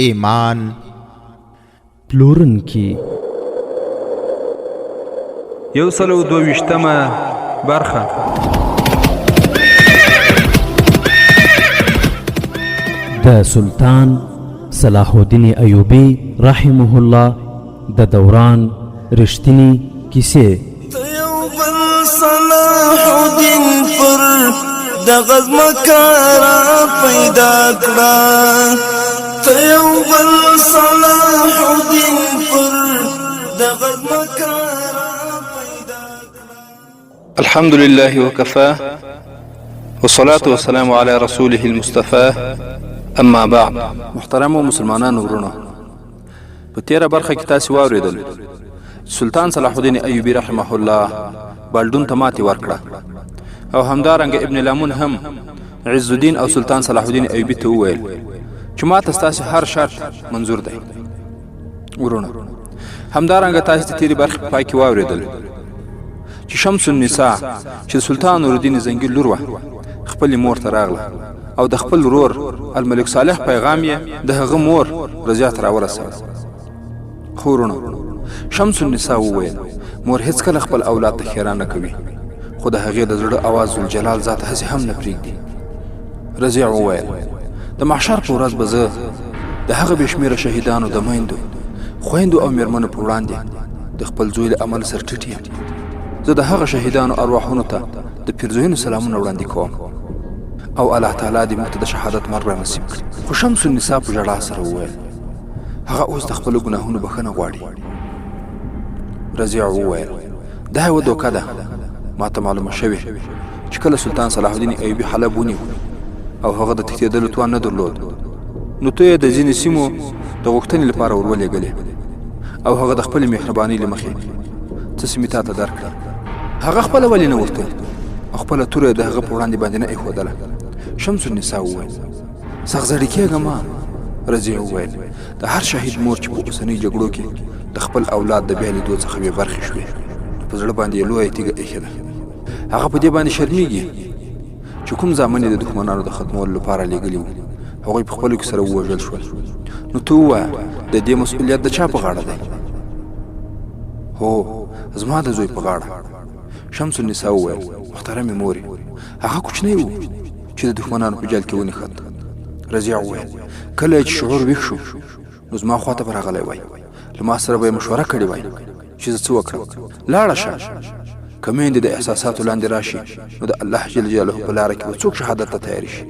ایمان پلورونکي 122مه برخه د سلطان صلاح الدین ایوبی رحمه الله د دوران رښتینی کیسې. یو بل صلاح الدین پر دغه ځمکه پیدا کړه، ته یو بل صلاح الدین پر دغه ځمکه پیدا کړه. الحمد لله وكفى والصلاة والسلام على رسوله المصطفى. اما بعد، محترم مسلمانانو ورونو، په تیره برخه کې تاسو واوریدل سلطان صلاح الدین ایوبی رحمه الله بالډون ته ماتې ورکړه او همدارنګه ابن لامون هم عز الدین او سلطان صلاح الدین ایوبی ته وویل چې ماته ستاسو هر شرط منظور دی. ورونو، همدارنګه تاسو د تیرې برخې په پای کې واوریدل چې شمس النساء چې سلطان نور الدین زنګي لور وه خپل مور ته راغله او د خپل ورور الملک صالح پیغام یې د هغه مور رضیه ته راورساوه. خو ورونو، شمس النساء وویل مور هیڅکله خپل اولاد ته خیران نه کوي، خو د هغې د زړه اواز ذوالجلال ذات هسې هم نه پرېږدي. رضیه وویل د محشر په ورځ به زه د هغه بې شمېره شهیدانو د میندو، خویندو او مېرمنو په وړاندې د خپل زوی له عمل سر ټیټ یم. زه د هغه شهیدانو ارواحونو ته د پیرزوینو سلامونه وړاندې کوم او الله تعالی دې موږ ته د شهادت مرګ را نصیب کړي. خو شمس النساء په ژړا سره وویل هغه اوس د خپلو ګناهونو بخښنه غواړي. رضیع وویل دا یوه دوکه ده، ما ته معلومه شوې چې کله سلطان صلاح الدین ایوبي حلب ونیو او هغه د تښتېدلو توان نه درلود، نو ته یې د ځینې سیمو د غوښتنې لپاره ورولېږلې او هغه د خپلې مهربانۍ له مخې څه سیمې تا ته درکړه. هغه خپله ولې نه ورته او خپله توره یې د هغه په وړاندې باندې نه ایښودله. شمس النساء وویل سخزړې کېږه ما. رضیع وویل د هر شهید مور چې په اوسنۍ جګړو کې د خپل اولاد د بیا لیدو څخه بې برخې شوې، په زړه باندې یې لویه تیږه ایښې ده. هغه په دې باندې شرمېږي چې کوم زامن یې د دښمنانو د ختمولو لپاره لېږلي وو هغوی په خپلو کې سره ووژل شول. نو ته ووایه د دې مسؤلیت د چا په غاړه دی؟ هو، زما د زوی په غاړه. شمس النساء وویل محترمې مورې، هغه کوچنی و چې د دښمنانو په جال کې ونښت. رضیع وویل کله چې شعور ویښ شو نو زما خواته به راغلی وای، له ما سره به یې مشوره کړې وای چې زه څه وکړم. لاړه شه، که میندې د احساساتو لاندې راشي نو د الله جل جلاله په لاره کې به څوک شهادت ته تیارې شي.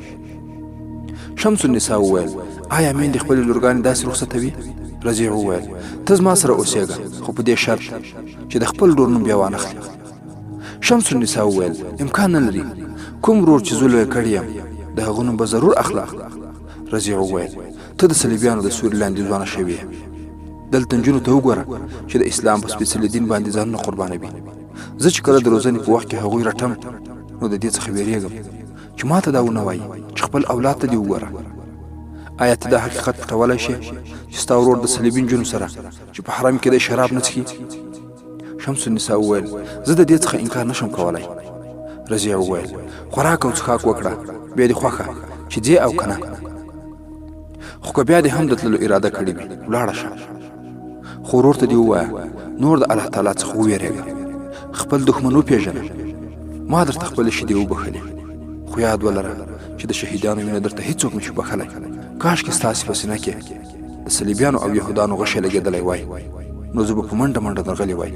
شمس النساء وویل آیا میندې خپلې لورګانې داسې رخصتوي؟ رضیع وویل ته زما سره اوسېږه، خو په دې شرط چې د خپل ورور نوم بیا وانخلې. شمس النساء وویل امکان نه لري، کوم ورور چې ظلم یې کړی یم د هغه نوم به ضرور اخله. رضیع وویل ته د صلیبیانو د سوري لاندې ځوانه شوې، دلته نجونو ته وګوره چې د اسلام په سپېڅلي دین باندې ځانونه قربانوي. زه چې کله د روزنې په وخت کې هغوی رټم نو د دې څخه ویرېږم چې ما ته دا ونه وایي چې خپل اولاد ته دې وګوره. آیا ته دا حقیقت پټولی شې چې ستا ورور د صلیبي نجونو سره چې په حرم کې د شراب نه څښي؟ شمس النساء وویل زه د دې څخه انکار نشم کولی. رضیع وویل خوراک او څښاک وکړه، بیا دې خوښه چې ځې او که نه، خو که بیا دې هم د تللو اراده کړې وي ولاړه شه. خو ورور ته دې ووایه نور د الله تعالی څخه وویرېږه، خپل دښمن وپېژنه. ما درته خپلې شیدې وبښلې، خو یاد ولره چې د شهیدانو وینه درته هیڅوک نشي بښلی. کاشکې ستاسې په سینه کې د صلیبیانو او یهودانو غشی لګېدلی وای، نو زه به په منډه منډه درغلی وای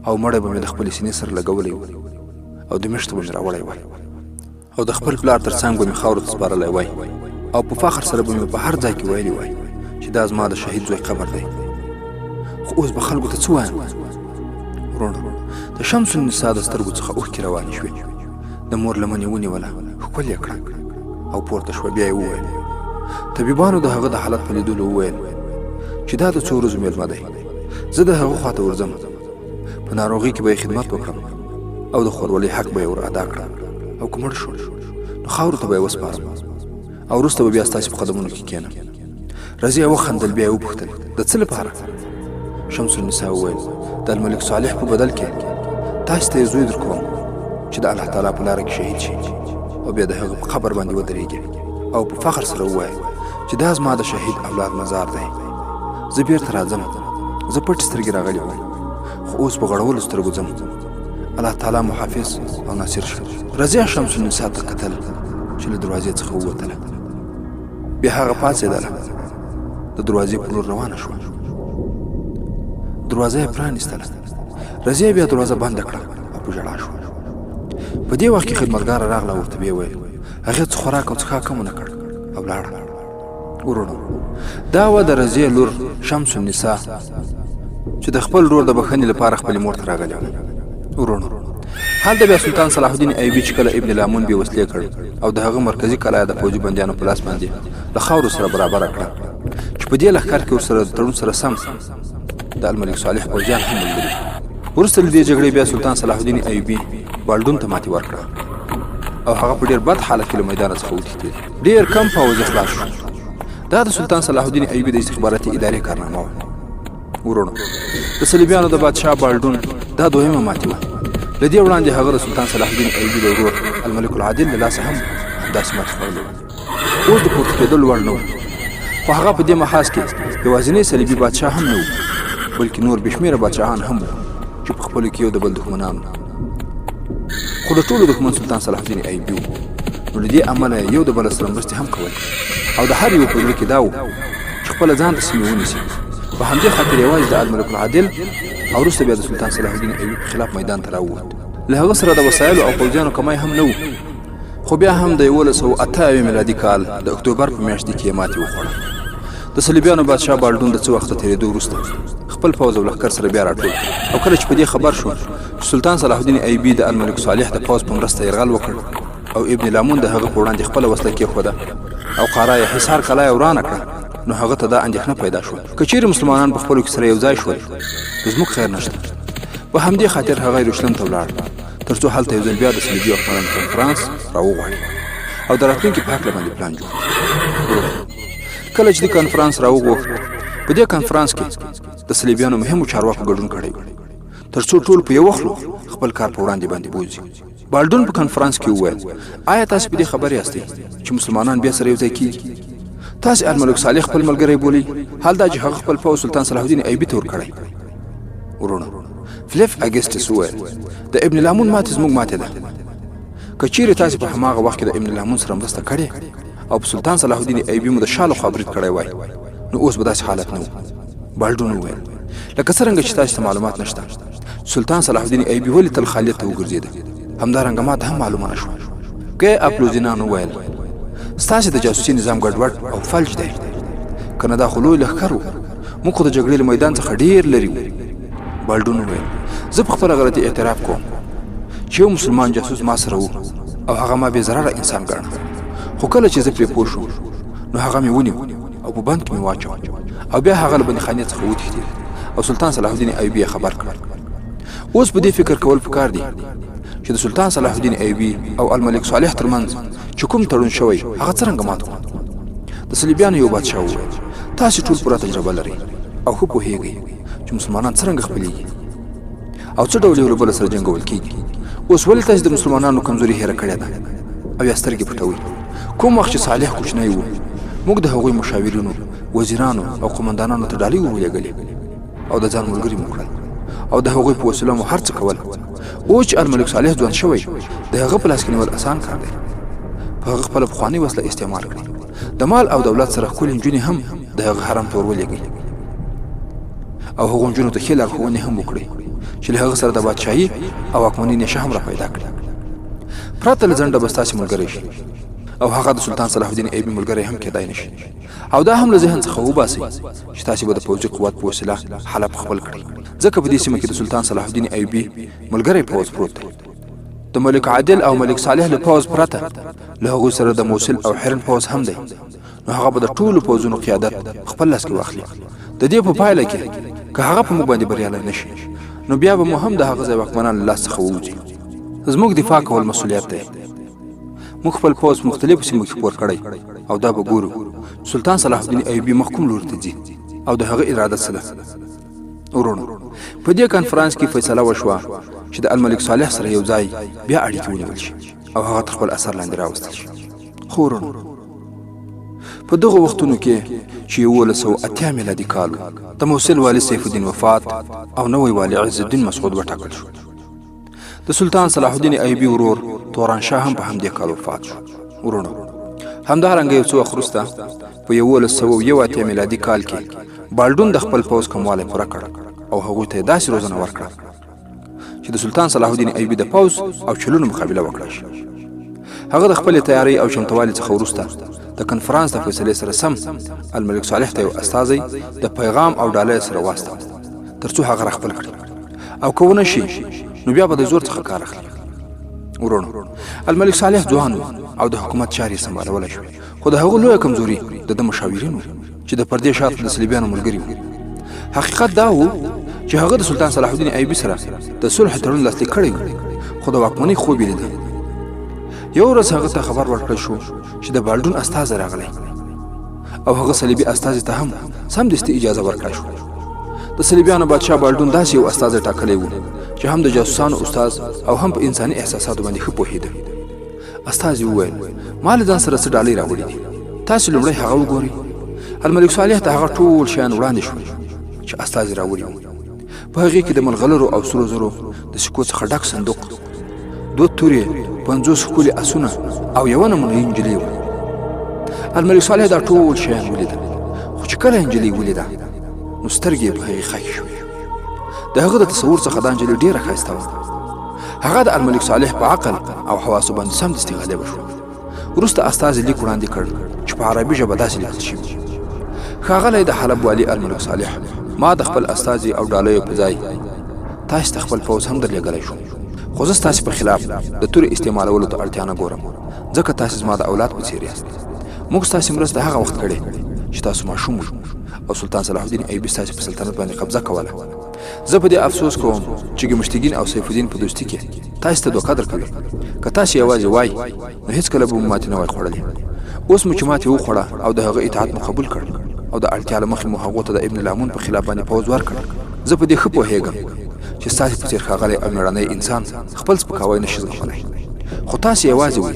او مړی به مې د خپلې سینې سره لګولی و او د مېشته به مې راوړی وای او د خپل پلار تر څنګ به مې خاورو ته سپارلی وای او په فخر سره به مې په هر ځای کې ویلی وای چې دا زما د شهید زوی قبر دی. خو اوس به خلکو ته څه وایم؟ ورونو، د شمس النساء د سترګو څخه اوښکې روانې شوې، د مور لمن یې ونیوله، ښکل یې کړه او پورته شوه. بیا یې وویل طبیبانو د هغه د حالت په لیدلو وویل چې دا د څو ورځو مېلمه دی، زه د هغه خواته ورځم، په ناروغۍ کې به یې خدمت وکړم او د خورولۍ حق به یې ور ادا کړم، او که مړ شو نو خاورو ته به یې وسپارم او وروسته به بیا ستاسې په قدمونو کې کښېنم. رضیع وخندل، بیا یې وپوښتل د څه لپاره؟ شمس النساء وویل د الملک صالح په بدل کې تاسې ته یې زوی در کوم چې د الله تعالی په لاره کې شهید شي او بیا د هغه په قبر باندې ودرېږي او په فخر سره ووایي چې دا زما د شهید اولاد مزار دی. زه بیرته راځم. زه پټ سترګې راغلی وم، خو اوس په غړولو سترګو ځم. الله تعالی محافظ او ناصر شو. رضیه شمس النساء ته کتل چې له دروازې څخه ووتله. بیا هغه پاڅېدله، د دروازې په لور روانه شوه. دروازه یې پرانیستله. رضیه بیا دروازه بنده کړه او په ژړا شوه. په دې وخت کې خدمتګاره راغله او ورته ویې ویل. هغې څه خوراک او څښاک هم ونه کړ او لاړه. ورونو، دا وه د رضیې لور شمس النساء چې د خپل ورور د بښنې لپاره خپلې مور ته راغلی وه. ورونو، هلته بیا سلطان صلاح الدین ایوبي چې کله ابن لامون بې وسلې کړ او د هغه مرکزي کلا د فوجي بندیانو په لاس باندې له خاورو سره برابره کړه، چې په دې لښکر کې ورسره د تړون سره سم د الملک صالح پوځیان هم ملګري. وروسته له دې جګړې بیا سلطان صلاح الدین ایوبي بالډون ته ماتې ورکړه او هغه په ډېر بد حالت کې له میدانه څخه وتښتېد. ډېر کم پوځ خلاص شو. دا د سلطان صلاح الدین ایوبي د استخباراتي ادارې کارنامه وه. ورونو، د صلیبیانو د بادشاه بالډون دا دویمه ماتې وه. له دې وړاندې هغه د سلطان صلاح الدین ایوبي د ورور الملک العادل له لاسه هم همداسې ماتې خوړلې وه. اوس د پورته کېدلو وړ نه و، خو هغه په دې محاذ کې یوازینی صلیبي بادشاه هم نه و، بلکې نور بې شمېره بادشاهان هم وو چې په خپلو کې یو د بل دښمنان وو. خو د ټولو دښمن سلطان صلاح الدین ایوبي و. نو له دې امله یو د بل سره مرستې هم کولې او د هر یو په زړه کې دا و چې خپله ځان ته سیمې ونیسي. په همدې خاطر یوازې د الملک العادل او وروسته بیا د سلطان صلاح الدین ایوبي په خلاف میدان ته راووت. له هغه سره د وسایلو او پوځیانو کمی هم نه و، خو بیا هم د 1188 میلادي کال د اکتوبر په میاشت کې یې ماتې وخوړه. د صلیبیانو بادشاه بالډون د څه وخته تېرېدو وروسته خپل پوځ او لښکر سره بیا راټول او کله چې په دې خبر شو چې سلطان صلاح الدین ایوبي د الملک صالح د پوځ په مرسته یرغل وکړ او ابن لامون د هغه په وړاندې خپله وسله کېښوده او قاره یې حصار کلا یې ورانه کړه، نو هغه ته دا اندېښنه پیدا شوه که چیرې مسلمانان په خپلو کې سره یو ځای شول نو زموږ خیر نشته. په همدې خاطر هغه یروشلم ته ولاړ تر څو هلته یو ځل بیا د صلیبي واکمنانو کنفرانس راوغواړي او د راتلونکي په هکله باندې پلان جوړ کړي. کله چې د کنفرانس راوغوښت، په دې کنفرانس کې د صلیبیانو مهمو چارواکو ګډون کړی و تر څو ټول په یو وخت خپل کار په وړاندې باندې بوځي. بالډون په کنفرانس کې وویل، آیا تاسو په دې خبر یاستئ چې مسلمانان بیا سره یو ځای کېږي؟ تاسو الملک صالح خپل ملګری بولئ، حال دا چې هغه خپل پوځ سلطان صلاح الدین ایوبي ته ورکړی. ورونو، فلیپ اګسټس وویل، د ابن لامون ماتې زموږ ماتې ده. که چیرې تاسو په هماغه وخت کې د ابن لامون سره مرسته کړې او په سلطان صلاح الدین ایوبي مو د شا لخوا برید کړی وای، نو اوس به داسې حالت نه و. بالډون وویل، لکه څرنګه چې تاسو ته معلومات نشته سلطان صلاح الدین ایوبي ولې تل خالیت ته وګرځېده، همدارنګه ما ته هم معلومه نه شوه. ګی اپلوزینان وویل، ستاسې د جاسوسي نظام ګډوډ او فلج دی، که نه دا خو لوی لښکر و، موږ خو د جګړې له میدان څخه ډېر لرې وو. بالډون وویل، زه په خپله غلطي اعتراف کوم چې یو مسلمان جاسوس ما سره و او هغه ما بې ضرره انسان ګاڼه، خو کله چې زه پرې پوه شوم نو هغه مې ونیو او په بند کې مې واچوه او بیا هغه له بندیخانې څخه وتښتېد او سلطان صلاح الدین ایوبي یې خبر کړ. اوس په دې فکر کول پکار دي چې د سلطان صلاح الدین ایوبي او الملک صالح ترمنځ چې کوم تړون شوی هغه څرنګه مات کړو. د صلیبیانو یو بادشاه وویل، تاسې ټول پوره تجربه لرئ او ښه پوهیږئ چې مسلمانان څرنګه خپلېږي او څه ډول یو له بله سره جنګول کېږي. اوس ولې تاسې د مسلمانانو کمزوري هېره کړې ده او یا سترګې پټوئ؟ کوم وخت چې صالح کوچنی و موږ د هغوی مشاورینو، وزیرانو او قمندانانو ته ډالۍ ورولېږلې او د ځان ملګري مو کړل او د هغوی په وسیله مو هر څه کول. اوس چې الملک صالح ځوان شوی، د هغه په لاس کې نیول اسان کار دی. په هغه خپله پخوانۍ وسله استعمال کړي، د مال او دولت سره ښکلې نجونې هم د هغه حرم ته ورولېږئ او هغو نجونو ته ښې لارښوونې هم وکړئ چې له هغه سره د بادشاهي او واکمنۍ نشه هم را پیدا کړي. پرته له ځنډه به ستاسې ملګری شي او هغه د سلطان صلاح الدین ایوبي ملګری هم کېدای نشي او دا هم له ذهن څخه وباسئ چې تاسې به د پوځي قوت په وسیله حلب خپل کړئ، ځکه په دې سیمه کې د سلطان صلاح الدین ایوبي ملګری پوځ پروت دی. د ملک عادل او ملک صالح له پوځ پرته له هغوی سره د موصل او حرن پوځ هم دی، نو هغه به د ټولو پوځونو قیادت خپل لاس کې واخلي. د دې په پایله کې که هغه په موږ باندې بریالی نشي نو بیا به مو هم د هغه ځای واکمنان له لاس څخه ووځي. زموږ دفاع کول مسؤلیت دی. موږ خپل پوځ مختلفو سیمو کې خپور کړی او دا به ګورو سلطان صلاح الدین ایوبي محکوم لوري ته ځي او د هغه اراده څه ده. ورونو، په دې کنفرانس کې فیصله وشوه چې د الملک صالح سره یو ځای بیا اړیکې ونیول شي او هغه تر خپل اثر لاندې راوستل شي. خو ورونو، په دغه وختونو کې چې 1980 میلادي کال د موصل والي سیف الدین وفات او نوی والي عز الدین مسعود وټاکل شو. د سلطان صلاح الدین ایوبي ورور توران شاه هم په همدې کال وفات شو. ورونو همدارنګه یو څو وخت وروسته په 1981 میلادي کال کې بالډون د خپل پوځ کموالی پوره کړ او هغوی ته داسې روزنه ورکړه چې د سلطان صلاح الدین ایوبي د پوځ او چلونو مقابله وکړای شي. هغه د خپلې تیاری او چمتووالي څخه وروسته د کنفرانس د فیصلې سره سم الملک صالح ته یو استازی د پیغام او ډالۍ سره واستاوه ترڅو هغه راخپل کړي او که ونه شي نو بیا به د زور څخه کار اخلي. ورونو الملک صالح ځوان او د حکومت چارې سمبالولی شوې، خو د هغه لویه کمزوري د ده مشاورین وو چې د پردې شاته د صلیبیانو ملګري وو. حقیقت دا و چې هغه د سلطان صلاح الدین ایوبي سره د صلح تړون لاسلیک کړی و، خو د واکمنۍ خوب یې لیده. یو ورځ هغه ته خبر ورکړل شو چې د بالډون استازی راغلی او هغه صلیبي استازي ته هم سمدستي اجازه ورکړل شو. د صلیبیانو بادشاه بالډون داسې یو استازی ټاکلی و چې هم د جاسوسانو استاز او هم په انساني احساساتو باندې ښه پوهېده. استازي وویل ما له ځان سره څه ډالۍ راوړي دي، تاسو لومړی هغه وګورئ. الملک صالح ته هغه ټول شیان وړاندې شول چې استازي راوړي وو. په هغې کې د ملغلرو او سرو زرو د سکو څخه ډک صندوق، 2 تورې، 50 ښکلي اسونه او یوه نمونهیي نجلۍ وه. الملک صالح دا ټول شیان ولیدل، خو چې کله نجلۍ ولیده نو سترګې یې په هغې خښې شوې. د هغه د تصور څخه دا نجلۍ ډېره ښایسته وه. هغه د الملک صالح په عقل او حواسو باندې سمدستي غالبه شوه. وروسته استازي لیک وړاندې کړ چې په عربي ژبه داسې لیکل شوي: ښاغلی د حلب والي الملک صالح، ما د خپل استازي او ډالیو په ځای تاسې ته خپل پوځ هم درلېږلی شو، خو زه ستاسې په خلاف د تورې استعمالولو ته اړتیا نه ګورم، ځکه تاسې زما د اولاد په څېر یاست. موږ ستاسې مرسته هغه وخت کړې چې تاسو ماشوم وئ او سلطان صلاح الدین ایوبي ستاسې په سلطنت باندې قبضه کوله. زه په دې افسوس کوم چې ګمشتګین او سیف الدین په دوستي کې تاسې ته دوکه درکوي. که تاسې یوازې وای نو هېڅکله به مو ماتې نه وای خوړلې. اوس مو چې ماتې وخوړه او د هغه اطاعت مو قبول کړ او د اړتیا له مخې مو هغو ته د ابن لامون په خلاف باندې پوځ ورکړ، زه په دې ښه پوهېږم چې ستاسې په څېر ښاغلی او مېړنی انسان خپل سپکاوی نه شي زغملی. خو تاسې یوازې وئ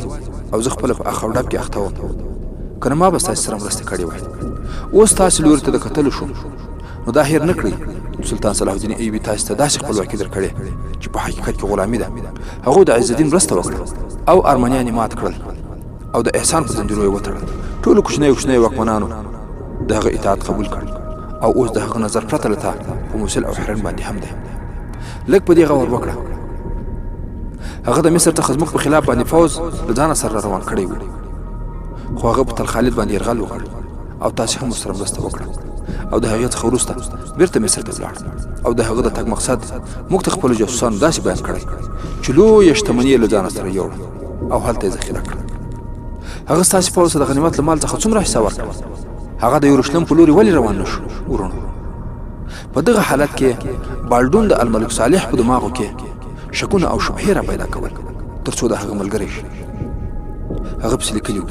او زه خپله په اخ او ډب کې اخته وم، که نه ما به ستاسې سره مرسته کړې وای. اوس تاسې لوري ته د کتلو شو نو دا هېر نه کړئ سلطان صلاح الدین ایوبي تاسې ته داسې خپلواکي درکړې چې په حقیقت کې غلامي ده. هغوی د عز الدین مرسته وکړه او ارمنیان یې مات کړل او د احسان په زنجیرو یې وتړل. ټولو کوچنیو واکمنانو د هغه اطاعت قبول کړ او اوس د هغه نظر پرته له تا په موصل او حرن باندې هم دی. لږ په دې غور وکړه، هغه د مصر څخه زموږ په خلاف باندې فوز له ځانه سره روان کړی و، خو هغه په تلخالد باندې یرغل وکړ او تاسې هم ورسره مرسته وکړه او د هغې څخه وروسته بېرته مصر ته ولاړ او د هغه د تګ مقصد موږ ته خپلو جاسوسانو داسې بیان کړی چې لویه شتمني یې له ځانه سره یوړه او هلته یې ذخیره کړه. هغه ستاسې پوځ ته د غنیمت له مال څخه څومره حصه ورکړه؟ هغه د یروشلم په لوري ولې روان نه شو؟ ورونو په دغه حالت کې بالډون د الملک صالح په دماغو کې شکونه او شبهې را پیدا کول ترڅو د هغه ملګری شي. هغه پسې لیکلي وو: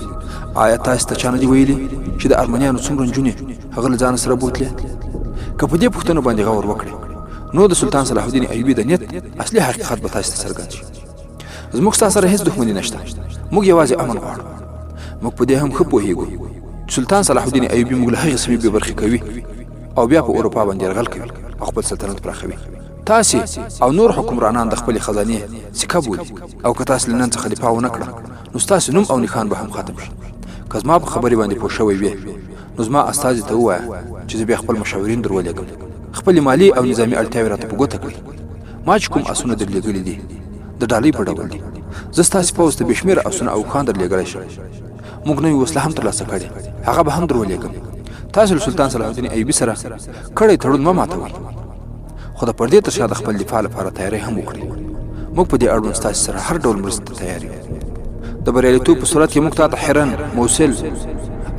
آیا تاسې ته چا نه دي ویلي چې د ارمنیانو څومره نجونې هغه له ځانه سره بوتلې؟ که په دې پوښتنو باندې غور وکړئ نو د سلطان صلاح الدین ایوبي د نیت اصلي حقیقت به تاسې ته څرګند شي. زموږ ستا سره هېڅ دښمني نشته، موږ یوازې امن غواړو. موږ په دې هم ښه پوهېږو سلطان صلاح الدین ایوبي موږ له هغې سیمې بې برخې کوي او بیا په اروپا باندې یرغل کوي او خپل سلطنت پراخوي. تاسې او نور حکمرانان د خپلې خزانې سکه بولي او که تاسې له نن څخه دفاع ونه کړه نو ستاسې نوم او نښان به هم ختم شي. که زما په خبرې باندې پوه شوی وې نو زما استازي ته ووایه چې زه بیا خپل مشاورین در ولېږم، خپلې مالي او نظامي اړتیاوې راته په ګوته کړئ. ما چې کوم اسونه در لېږلي دي د ډالۍ په ډول دي. زه ستاسې پوځ ته بې شمېره اسونه او اوښان در لېږلی شم. موږ نوې وسله هم ترلاسه کړې، هغه به هم در ولېږم. تاسو له سلطان صلاح الدین ایوبي سره کړی تړون مه ماتوئ، خو د پردې تر شا د خپل دفاع لپاره تیاری هم وکړئ. موږ په دې اړوند ستاسې سره هر ډول مرستې ته تیار یو. د بریالیتوب په صورت کې موږ ته حرن، موصل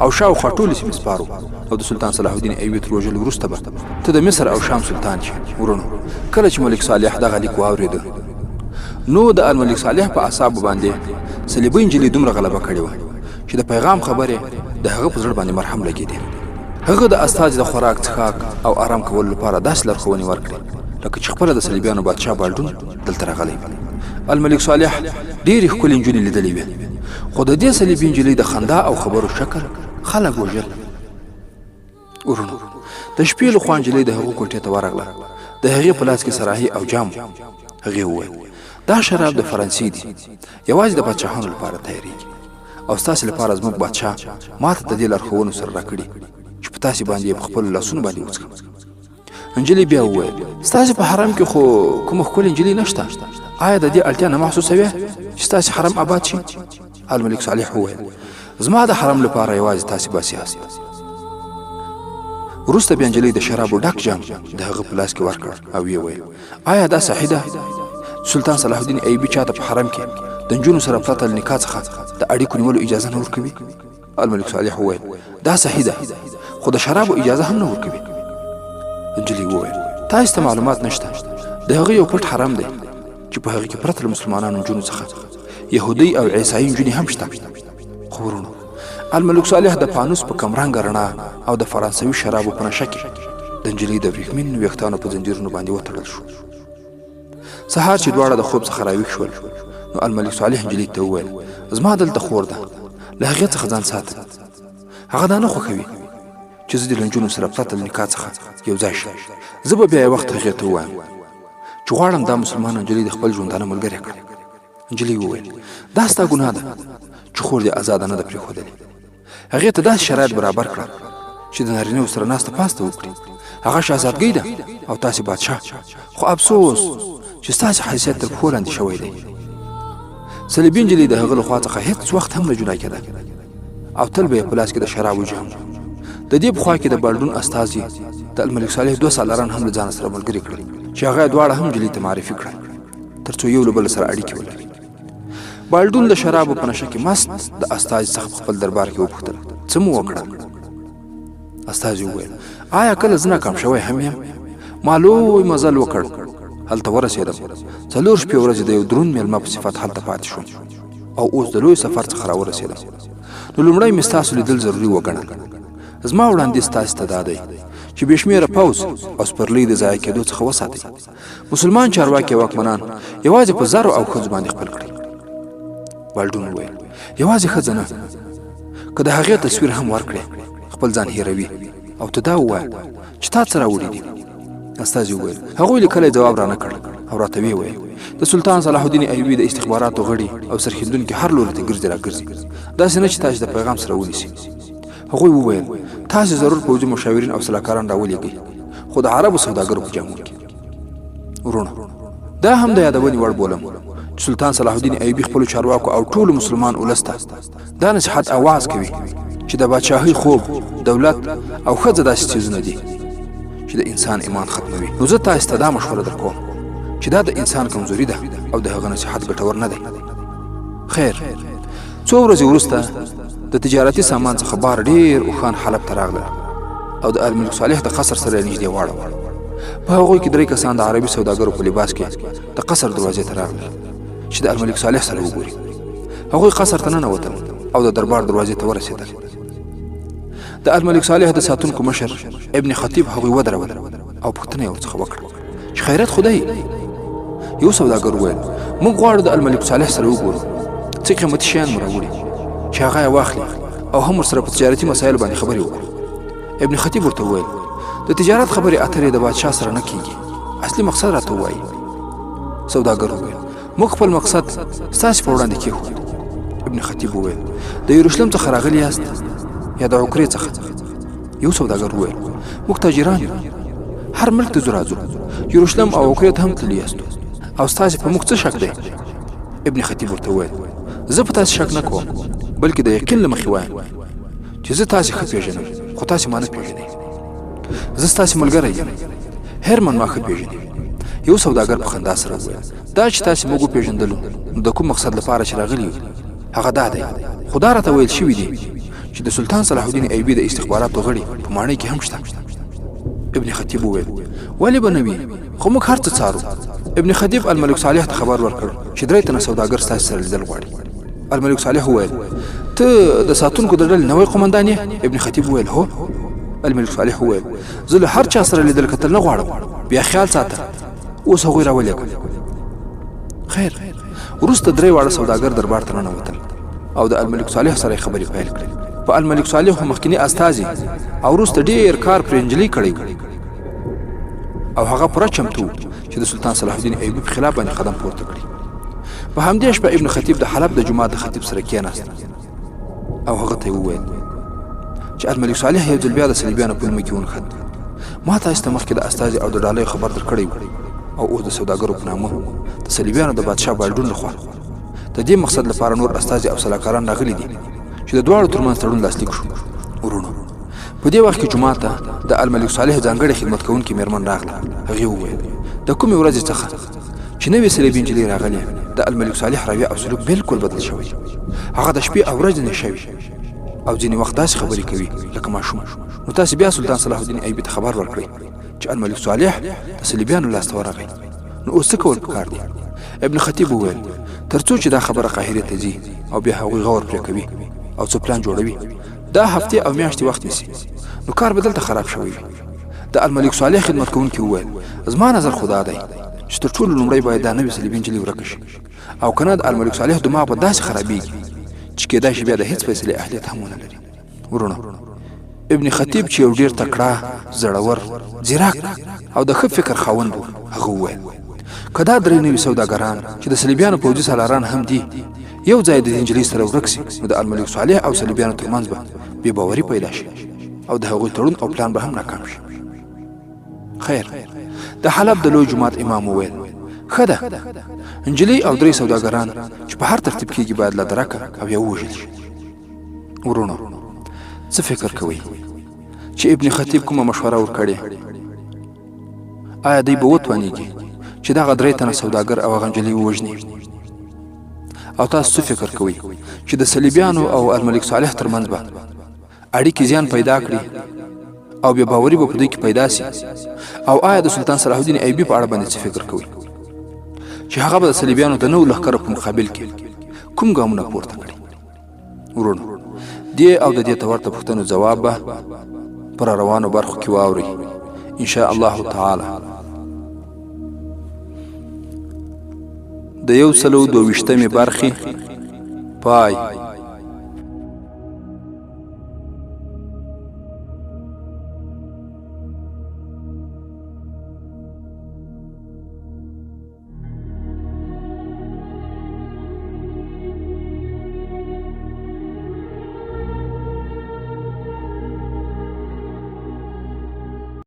او شاوخوا ټولې سیمې سپارو او د سلطان صلاح الدین ایوبي تر وژلو وروسته به ته د مصر او شام سلطان شې. ورونو کله چې ملک صالح دغه لیک واورېده نو د الملک صالح په اعصابو باندې صلیبۍ نجلۍ دومره غلبه کړې وه چې د پیغام خبرې د هغه په زړه باندې مرهم لګېدې. هغه د استازي د خوراک څښاک او آرام کولو لپاره داسې لارښوونې ورکړې لکه چې خپله د صلیبیانو بادشاه بالډون دلته راغلی. الملک صالح ډېرې ښکلې نجونې لیدلې وې، خو د دې صلیبي نجلۍ د خندا او خبرو شکل خلک وژل. ورونو د شپې لخوا نجلۍ د هغو کوټې ته ورغله. د هغې په لاس کې سراحي او جام و. هغې وویل دا شراب د فرانسې دي، یوازې د پاچاهانو لپاره تیارېږي او ستاسې لپاره زموږ بادشاه ما ته د دې لارښوونو سره راکړي چې په تاسې باندې یې په خپلو لاسونو باندې وڅښم. نجلۍ بیا وویل ستاسې په حرم کې خو کومه ښکلې نجلۍ نشته، آیا د دې اړتیا نه محسوسوې چې ستاسې حرم آباد شي؟ الملک صالح وویل زما د حرم لپاره یوازې تاسې باسي هست. وروسته بیا نجلۍ د شرابو ډک جام د هغه په لاس کې ورکړ او ویې ویل آیا دا صحیح ده سلطان صلاح الدین ایوبي چاته په حرم کې د نجونو سره پرته له نکاح څخه د اړیکو نیولو اجازه نه ورکوي؟ الملک صالح وویل دا صحیح ده، خو د شرابو اجازه هم نه ورکوي. نجلۍ وویل تاسو ته معلومات نشته، د هغه یو پټ حرم دی چې په هغه کې پرته له مسلمانانو نجونو څخه یهودي او عیسایي نجونې هم شته. خو ورونو الملک صالح د پانوس په کمرنګه رڼا او د فرانسوي شرابو په نشه کې د نجلۍ د وریښمین ویښتانو په زنجیرونو باندې وتړل شو. سهار چې دواړه د خوب څخه راویښ شول نو الملک صالح نجلۍ ته وویل زما دلته خور ده، له هغې څخه ځان ساته. هغه دا نه خوښوي چې زه د نجونو سره پرته له نکاح څخه یو ځای شم. زه به بیا یو وخت هغې ته ووایم چې غواړم دا مسلمان نجلۍ د خپل ژوندانه ملګرې کړم. نجلۍ وویل دا ستا ګناه ده چې خور دې ازاده نه ده پرېښودلې. هغې ته داسې شرایط برابر کړه چې د نارینهو سره ناسته پاسته وکړي. هغه شهزادګۍ ده او تاسې بادشاه، خو افسوس چې ستاسې حیثیت تر پښو لاندې شوی دی. صلیبي نجلۍ د هغه له خوا څخه هېڅ وخت هم نه جدا کېده او تل به یې په لاس کې د شرابو جام. د دې په خوا کې د بالډون استازي د الملک صالح 2 سالاران هم له ځان سره ملګري کړل چې هغه دواړه هم نجلۍ ته معرفي کړل تر څو یو له بل سره اړیکې ولري. بالډون د شرابو په نشه کې مست د استازي څخه په خپل دربار کې وپوښتل څه مو وکړل؟ استازي وویل آیا کله زه ناکام شوی هم یم؟ ما لوی مزل وکړ، هلته ورسېدم، 4 شپې ورځې د یو دروند میلمه په صفت هلته پاتې شوم او اوس د لوی سفر څخه راورسېدم. نو لومړی مې ستاسو لیدل ضروري وګڼل. زما وړاندیز تاسو ته دا دی چې بې شمېره پوځ او سپرلۍ د ضایع کېدو څخه وساتئ. مسلمان چارواکي واکمنان یوازې په زرو او ښځو باندې خپل کړئ. بالډون وویل یوازې ښځه نه، که د هغې تصویر هم ورکړې خپل ځان هېروي او ته دا ووایه چې تا څه راوړي دي. استازي وویل هغوی لیکلی ځواب رانه کړ او راته ویې ویل د سلطان صلاح الدین ایوبي د استخباراتو غړي او سرښندونکي هر لوري ته ګرځي راګرځي، داسې نه چې تاسې د پیغام سره ونیسي. هغوی وویل تاسې ضرور پوځي مشاورین او سلاکاران راولېږئ، خو د عربو سوداګرو په جامو کې. ورونو دا هم د یادونې وړ بولم چې سلطان صلاح الدین ایوبي خپلو چارواکو او ټولو مسلمان ولس ته دا نصیحت اواز کوي چې د بادشاهۍ خوب، دولت او ښځه داسې څیزونه دي چې د انسان ایمان ختموي. نو زه تاسې ته دا مشوره در کوم چې دا د انسان کمزوري ده او د هغه نصیحت ګټور نه دی. خیر، څو ورځې وروسته د تجارتي سامان څخه بار ډېر اوښان حلب ته راغله او د الملک صالح د قصر سره یې نږدې واړول. په هغوی کې 3 کسان د عربي سوداګرو په لباس کې د قصر دروازې ته راغلل چې د الملک صالح سره وګوري. هغوی قصر ته ننوتل او د دربار دروازې ته ورسېدل. د الملک صالح د ساتونکو مشر ابن خطیب هغوی ودرول او پوښتنه یې ورڅخه وکړه چې خیرت خدای. یو سوداګر وویل موږ غواړو د الملک صالح سره وګورو، څه قیمتي شیان مو راوړي چې هغه یې واخلي او هم ورسره په تجارتي مسایلو باندې خبرې وکړو. ابن خطیب ورته وویل د تجارت خبرې اترې د بادشاه سره نه کیږي، اصلي مقصد راته ووایي. سوداګر وویل موږ خپل مقصد ستاسې په وړاندې کېښود. ابن خطیب وویل د یروشلم څخه راغلي یاست یا د عکرې څخه؟ یو سوداګر وویل موږ تاجران یو، هر ملک ته ځو راځو، یروشلم او عکرې ته هم تللي یاستو او ستاسې په موږ څه شک دی؟ ابن خطیب ورته وویل زه په تاسې شک نه کوم، بلکې د یقین له مخې وایم چې زه تاسې ښه پېژنم خو تاسې ما نه پېژنئ. زه ستاسې ملګری یم، هرمن ما ښه پېژني. یو سوداګر په خندا سره وویل دا چې تاسې موږ وپېژندلو نو د کوم مقصد لپاره چې راغلي یو هغه دا دی، خو دا راته ویل شوي دي چې د سلطان صلاح الدین ایوبي د استخباراتو غړي په ماڼۍ کې هم شته. ابن خطیب وویل ولې به نه وي، خو موږ هر څه څارو. ابن خطیب الملک صالح ته خبر ورکړ چې 3 تنه سوداګر ستاسې سره لیدل غواړي. الملک صالح وویل ته د ساتونکو د ډلې نوی قومندان یې؟ ابن خطیب وویل هو. الملک صالح وویل زه له هر چا سره لیدل کتل نه غواړم، بیا خیال ساته. اوس هغوی راولېږه. خیر، وروسته 3 واړه سوداګر دربار ته ننوتل او د الملک صالح سره خبرې پیل کړې. په په الملک صالح مخکنی استازي او وروسته ډیر کار پر انجلۍ کړی او هغه پوره چمتو چې د سلطان صلاح الدین ایوبي په خلاف باندې قدم پورته کړي. په همدې شپه ابن خطیب د حلب د جماعت د خطیب سره کېناست او هغه ته وویل چې الملک صالح یو ځل بیا د صلیبیانو په لمه کې ونښت. ما تاسو ته مخکې د استازي او د ډالۍ خبر درکړی او اوس د سوداګرو په نامه د صلیبیانو د بادشاه بالډون لخوا د دې مقصد لپاره نور استازي او سلاکاران راغلي دي چې د دواړو ترمنځ تړون لاسلیک شو. ورونو په دې وخت کې جومات ته د الملک صالح ځانګړی خدمت کوونکې میرمن راغله. هغې وویل د کومې ورځې څخه چې نوې صلیبي نجلۍ راغلې د الملک صالح رویه او سلوک بالکل بدل شوی. هغه د شپې او ورځې نه شوی او ځینې وخت داسې خبرې کوي لکه ماشوم. نو تاسې بیا سلطان صلاح الدین ایوبي ته خبر ورکړئ چې الملک صالح د صلیبیانو لاسته ورغی. نو اوس څه کول پکار دي؟ ابن خطیب وویل تر څو چې دا خبره قاهرې ته ځي او بیا هغوی غور پرې کوي او څه پلان جوړوي دا هفتې او میاشتې وخت نیسي، نو کار به دلته خراب شوی وي. د الملک صالح خدمت کوونکي وویل زما نظر خو دا دی چې تر ټولو لومړی باید دا نوې صلیبي نجلۍ ورکه شي او که نه د الملک صالح دماغ به داسې خرابېږي چې کېدای شي بیا د هېڅ فیصلې اهلیت هم ونه لري. ورونه ابن خطیب چې یو ډېر تکړه، زړور، ځیرک او د ښه فکر خاوند و، هغه وویل که دا درې نوي سوداګران چې د صلیبیانو پوځي سالاران هم دي یو ځای د دې نجلۍ سره ورک سي، نو د الملک صالح او صلیبیانو ترمنځ به بې باوري پیدا شي او د هغوی تړون او پلان به هم ناکام شي. خیر، د حلب د لوی جومات امام وویل ښه ده، نجلۍ او درې سوداګران چې په هر ترتیب کېږي باید له درکه او یا ووژل شي. ورونو څه فکر کوئ چې ابن خطیب کومه مشوره ورکړې؟ آیا دوی به وتوانېږي چې دغه درې تنه سوداګر او هغه نجلۍ ووژني؟ او تاسو څه فکر کوئ چې د صلیبیانو او الملک صالح ترمنځ به اړیکې زیان پیدا کړي او بیا باوري به په دوی کې پیدا سي؟ او آیا د سلطان صلاح الدین ایوبي په اړه باندې څه فکر کوئ چې هغه به د صلیبیانو د نوو لښکرو په مقابل کې کوم ګامونه پورته کړي؟ ورونو دې او د دې ته ورته پوښتنو ځواب به پر روانو برخو کې واورئ ان شاء الله تعالی. د 122 برخې پای.